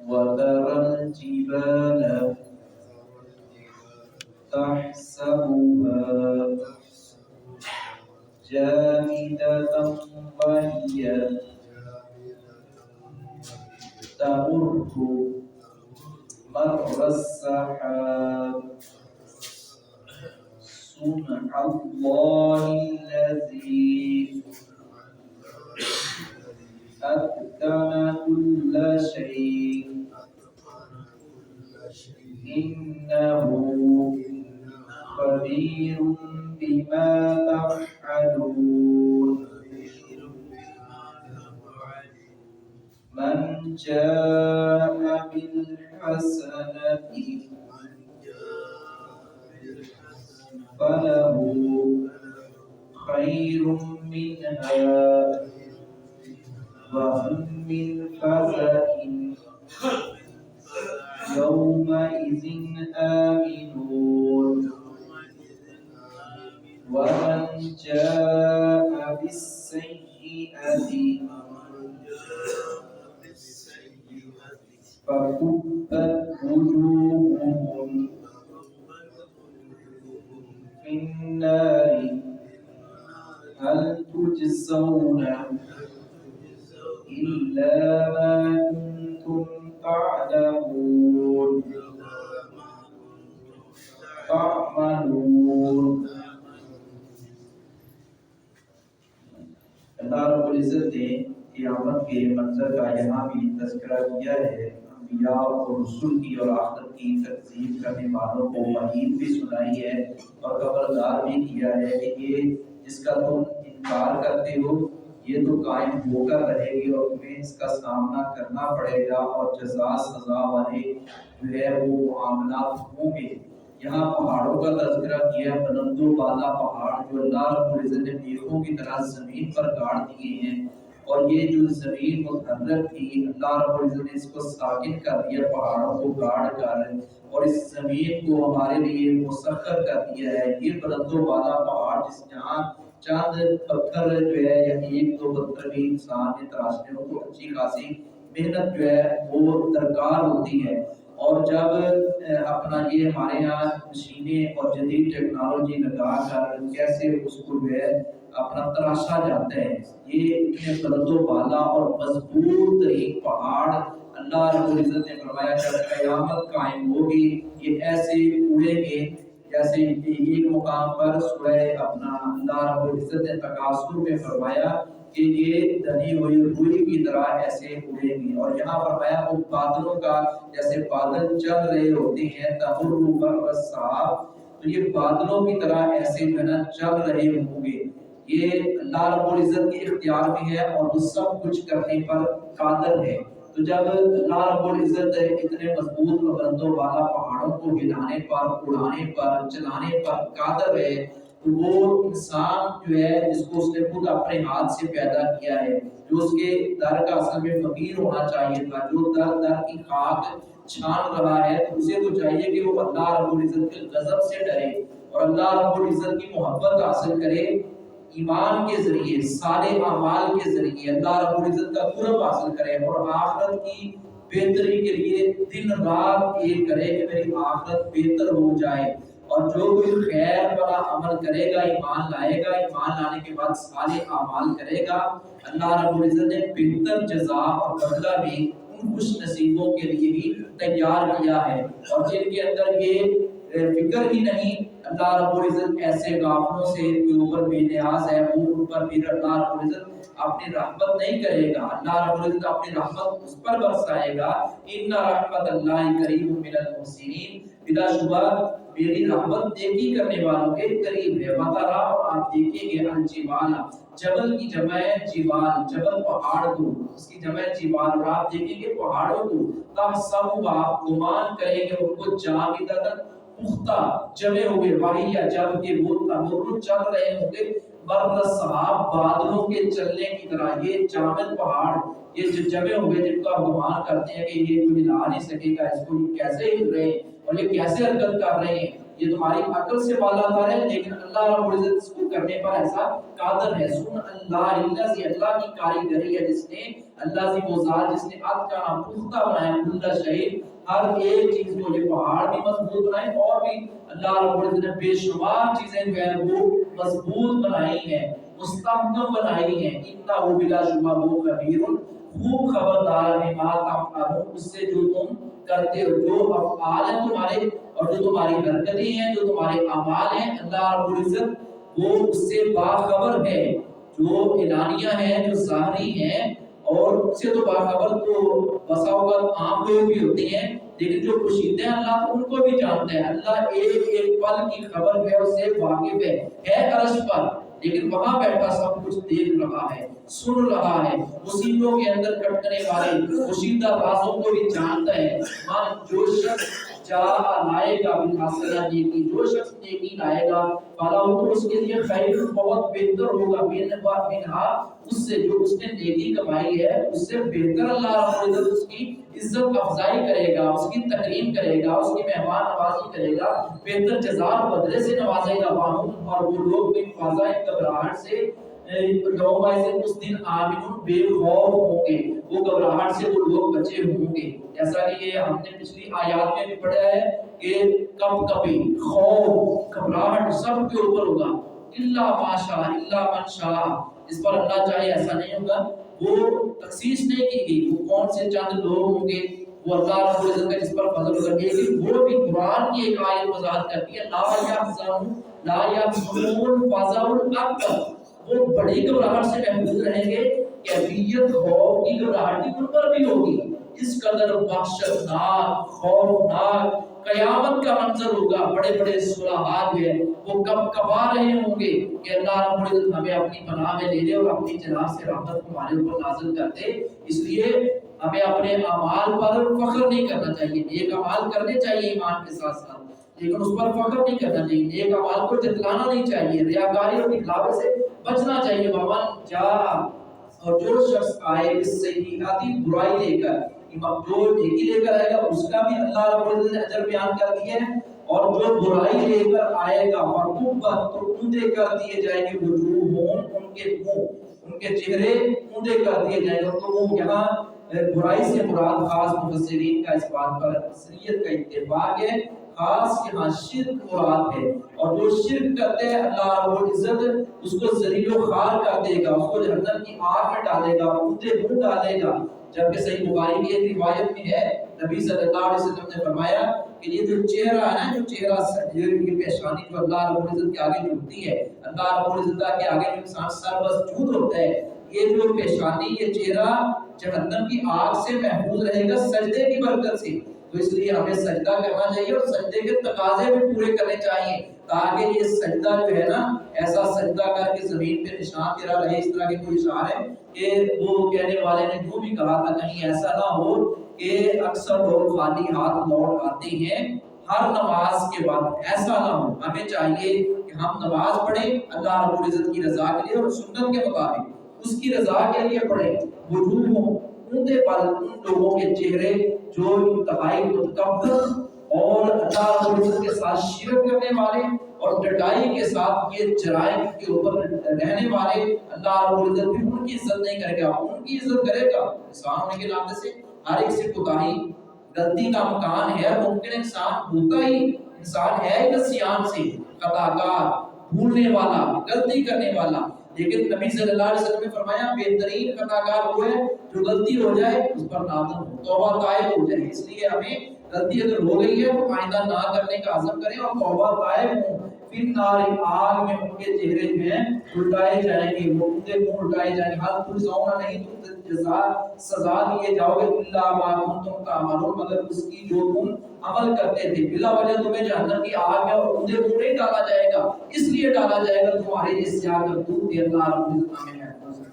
وترى الجبال تحسبها جامدة وهي تمر مر السحاب صنع الله الذي أتقن كل شيء إنه خبير بما تفعلون من جاء بالحسنة فله خير منها وهم من فزع يومئذ آمنون ومن جاء بالسيئة فكبت وجوههم في النار هل تجزون إلا ما كنتم تعملون اللہ رب العزت نے قیامت کے منظر کا یہاں بھی تذکرہ کیا ہے، انبیاء اور رسول کی اور آخرت کی تکذیب کرنے والوں کو وعید بھی سنائی ہے اور خبردار بھی کیا ہے کہ یہ جس کا تم انکار کرتے ہو یہ تو قائم ہو کر رہے گی اور تمہیں اس کا سامنا کرنا پڑے گا اور جزا سزا والے جو ہے وہ معاملات ہوں گے۔ یہاں پہاڑوں کا تذکرہ کیا، بلند و بالا پہاڑ جو اللہ رب العزت نے میخوں کی طرح زمین پر گاڑ دیے ہیں، اور یہ جو زمین متحرک تھی اللہ رب العزت نے اس کو ساکن کر دیا پہاڑوں کو گاڑ کر، اور اس زمین کو ہمارے لیے مسخر کر دیا ہے۔ یہ بلند و بالا پہاڑ جس جہاں چاند پتھر جو ہے یا ایک دو پتھر بھی انسان نے تراشنے ہو تو اچھی خاصی محنت جو ہے وہ درکار ہوتی ہے، اور جب اپنا یہ ہمارے یہاں مشینیں اور جدید ٹیکنالوجی لگا کر کیسے اس کو جو ہے اپنا تراشا جاتا ہے، یہ اتنے بلند و بالا اور مضبوط ترین پہاڑ اللہ رب العزت نے فرمایا جب قیامت قائم ہوگی یہ ایسے اڑیں گے جیسے ایک مقام پر سورہ اپنا اللہ رب العزت نے تکاثر میں فرمایا کہ یہ دھنی ہوئی روئی کی طرح ایسے اڑیں گی، اور یہاں فرمایا وہ بادلوں کا جیسے بادل چل رہے ہوتے ہیں تمر مر السحاب، تو یہ بادلوں کی طرح ایسے جو ہے نا چل رہے ہوں گے۔ یہ اللہ رب العزت کے اختیار میں ہے اور وہ سب کچھ کرنے پر قادر ہے۔ تو جب اللہ رب العزت اتنے مضبوط اور بلند و بالا پہاڑوں کو ہلانے پر، اڑانے پر، چلانے پر قادر ہے، تو وہ انسان جو ہے جس کو اس نے خود اپنے ہاتھ سے پیدا کیا ہے، جو اس کے در کا اصل میں فقیر ہونا چاہیے تھا، جو در در کی خاک چھان رہا ہے، تو اسے تو چاہیے کہ وہ اللہ رب العزت کے غضب سے ڈرے اور اللہ رب العزت کی محبت حاصل کرے، ایمان کے ذریعے، صالح اعمال کے ذریعے اللہ رب العزت کا قرب حاصل کرے اور آخرت کی بہتری کے لیے دن رات ایک کرے کہ میری آخرت بہتر ہو جائے۔ اور جو کوئی خیر والا عمل کرے گا، ایمان لائے گا، ایمان لانے کے بعد صالح اعمال کرے گا، اللہ رب العزت نے بہتر جزا اور بدلہ بھی ان خوش نصیبوں کے لیے ہی تیار کیا ہے، اور جن کے اندر یہ فکر ہی نہیں اللہ رب العزت ایسے غافلوں سے کے اوپر بے نیاز ہے، وہ ان پر بھی اللہ رب العزت اپنی رحمت نہیں کرے گا، اللہ رب العزت اپنی رحمت اس پر برسائے گا۔ ان رحمت اللہ قریب من المحسنین، بلا شبہ میری رحمت نیکی کرنے والوں کے قریب ہے۔ وَتَرَى، اور آپ دیکھیں گے الجبال، جبل کی جمع ہے جبال، جبل پہاڑ کو، اس کی جمع ہے جبال، اور آپ دیکھیں گے پہاڑوں کو تحسبها، آپ گمان کریں گے ان کو جامدۃ، پختہ جمے ہوئے، واہیہ جب کہ وہ تمر چل رہے ہوں گے، مر السحاب، بادلوں کے چلنے کی طرح۔ یہ جامد پہاڑ یہ جو جمے ہوئے جن کو آپ گمان کرتے ہیں کہ یہ کوئی ہلا نہیں سکے گا، اس کو یہ کیسے ہل رہے ہیں اور یہ کیسے حرکت کر رہے ہیں، یہ تمہاری عقل سے بالاتر ہے، لیکن اللہ رب العزت اس کو کرنے پر ایسا قادر ہے۔ سن اللہ اللہ کی کاریگری ہے، جس نے اللہ سے وہ ذات جس نے کا پختہ بنایا کل شہید، ہر ایک چیز کو، یہ پہاڑ بھی مضبوط بنائے اور بھی اللہ رب العزت نے بے شمار چیزیں جو ہے وہ مضبوط بنائی ہیں، مستحکم بنائی ہیں۔ انہ بلا شبہ وہ خبیر، خوب خبردار ہے ما تفعلون، اس سے جو تم کرتے ہو، جو افعال ہیں تمہارے اور جو تمہاری حرکتیں ہیں، جو تمہارے اعمال ہیں، اللہ رب العزت وہ اس سے باخبر ہے۔ جو اعلانیہ ہیں، جو ظاہری ہیں، اور ان سے تو باخبر تو بسا اوقات عام لوگ بھی ہوتے ہیں، لیکن جو پوشیدہ ہیں اللہ تو ان کو بھی جانتا ہے۔ اللہ ایک ایک پل کی خبر ہے، اس سے واقف ہے عرش پر، لیکن وہاں بیٹھا سب کچھ دیکھ رہا ہے، سن رہا ہے، مصیبتوں کے اندر کٹنے والے پوشیدہ رازوں کو بھی جانتا ہے۔ جو شخص لائے گا بالحسنہ نیکی، جو شخص نیکی لائے گا فلاح تو اس کے لیے خیر بہت بہتر ہوگا، منہا اس سے جو اس نے نیکی کمائی ہے اس سے بہتر اللہ رب العزت اس کی عزت افزائی کرے گا، اس کی تکریم کرے گا، اس کی مہمان نوازی کرے گا، بہتر جزا بدلے سے نوازے گا۔ اور وہ لوگ بھی فضا گھبراہٹ سے یوم اس دن آمنون بے خوف ہوں گے، وہ گھبراہٹ سے وہ لوگ بچے ہوں گے۔ جیسا کہ یہ ہم نے پچھلی آیات میں بھی پڑھا ہے کہ کب کبھی خوف گھبراہٹ سب کے اوپر ہوگا، الا ماشاء الا من شاء، اس پر اللہ چاہے ایسا نہیں ہوگا۔ وہ تخصیص نہیں کی گئی وہ کون سے چند لوگ ہوں گے، وہ اللہ رب العزت کا جس پر فضل ہوگا۔ لیکن وہ بھی قرآن کی ایک آیت وضاحت کرتی ہے، لا یحزنون فزع الاکبر، وہ بڑی گھبراہٹ سے محفوظ رہیں گے، کیفیت خوف کی گھبراہٹ ان پر بھی ہوگی، اس قدر وحشتناک خوفناک قیامت کا منظر ہوگا۔ بڑے بڑے صلحات ہیں وہ کب کبا رہے ہوں گے کہ اللہ رب العزت ہمیں اپنی پناہ میں لے لے اور اپنی جناب سے رحمت ہمارے اوپر نازل کر دے۔ اس لیے ہمیں اپنے اعمال پر فخر نہیں کرنا چاہیے، نیک اعمال کرنے چاہیے ایمان کے ساتھ ساتھ، لیکن اس پر فخر نہیں کرنا چاہیے، نیک اعمال کو جتلانا نہیں چاہیے، ریاکاری اور دکھلاوے سے بچنا چاہیے۔ ومن جاء، اور جو شخص آئے بالسیئۃ برائی لے کر، جو نیکی لے کر آئے گا اس کا بھی اللہ رب العزت نے اجر بیان کر دیا ہے، اور جو برائی لے کر آئے گا فَكُبَّتْ، تو اندھے کر دیے جائیں گے وجوہہم، ان کے منہ، ان کے چہرے اندھے کر دیے جائیں گے۔ تو وہ یہاں برائی سے مراد خاص مفسرین کا اس بات پر اکثریت کا اتفاق ہے، خاص یہاں شرک مراد ہے، اور جو شرک کرتے ہیں اللہ رب العزت اس کو ذلیل و خوار کر دے گا، اس کو جہنم کی آگ میں ڈالے گا، اندھے منہ ڈالے گا۔ جبکہ صحیح بخاری کی ایک روایت میں ہے، نبی صلی اللہ علیہ وسلم نے فرمایا کہ یہ جو چہرہ ہے نا، جو چہرہ یہ پیشانی جو اللہ رب العزت کے آگے جھکتی ہے، اللہ رب العزت کے آگے جو انسان سر مسجود ہوتا ہے، یہ جو پیشانی، یہ چہرہ جہنم کی آگ سے محفوظ رہے گا سجدے کی برکت سے۔ تو اس لیے ہمیں سجدہ کرنا چاہیے اور سجدے کے تقاضے بھی پورے کرنے چاہیے، تاکہ یہ سجدہ جو ہے نا ایسا سجدہ کر کے زمین پہ نشان تیرا رہے۔ اس طرح کے کوئی اشعار ہے کہ وہ کہنے والے نے جو بھی کہا تھا کہیں ایسا نہ ہو کہ اکثر لوگ خالی ہاتھ لوٹ آتے ہیں ہر نماز کے بعد، ایسا نہ ہو۔ ہمیں چاہیے کہ ہم نماز پڑھیں اللہ رب العزت کی رضا کے لیے اور سنت کے مطابق اس کی رضا کے لیے پڑھیں۔ وجوہ اندھے پل، ان لوگوں کے چہرے جو انتہائی متکبر اور اللہ رب العزت کے ساتھ شرک کرنے والے اور ڈٹائی کے ساتھ یہ جرائم کے اوپر رہنے والے، اللہ رب العزت بھی ان کی عزت نہیں کرے گا، ان کی عزت کرے گا۔ انسان ہونے کے ناطے سے ہر ایک سے کوتاہی غلطی کا امکان ہے، ممکن انسان ہوتا ہی، انسان ہے ہی نسیان سے خطا کار، بھولنے والا، غلطی کرنے والا، لیکن نبی صلی اللہ علیہ وسلم نے فرمایا بہترین خطا کار وہ ہے جو غلطی ہو جائے اس پر نادم ہو، توبہ طائب ہو جائے۔ اس لیے ہمیں غلطی اگر ہو گئی ہے تو آئندہ نہ کرنے کا عزم کریں اور توبہ طائب ہوں۔ پھر نار آگ میں ان کے چہرے جو ہیں الٹائے جائیں گے، وہ اندھے منہ الٹائے جائیں گے، حال تجزون، نہیں تم جزا سزا دیے جاؤ گے، الا ما کنتم تعملون، مگر اس کی جو تم عمل کرتے تھے، بلا وجہ تمہیں جہنم کی آگ میں اور اندھے منہ نہیں ڈالا جائے گا، اس لیے ڈالا جائے گا تمہارے اس یا کرتوت اللہ رب العزت ہمیں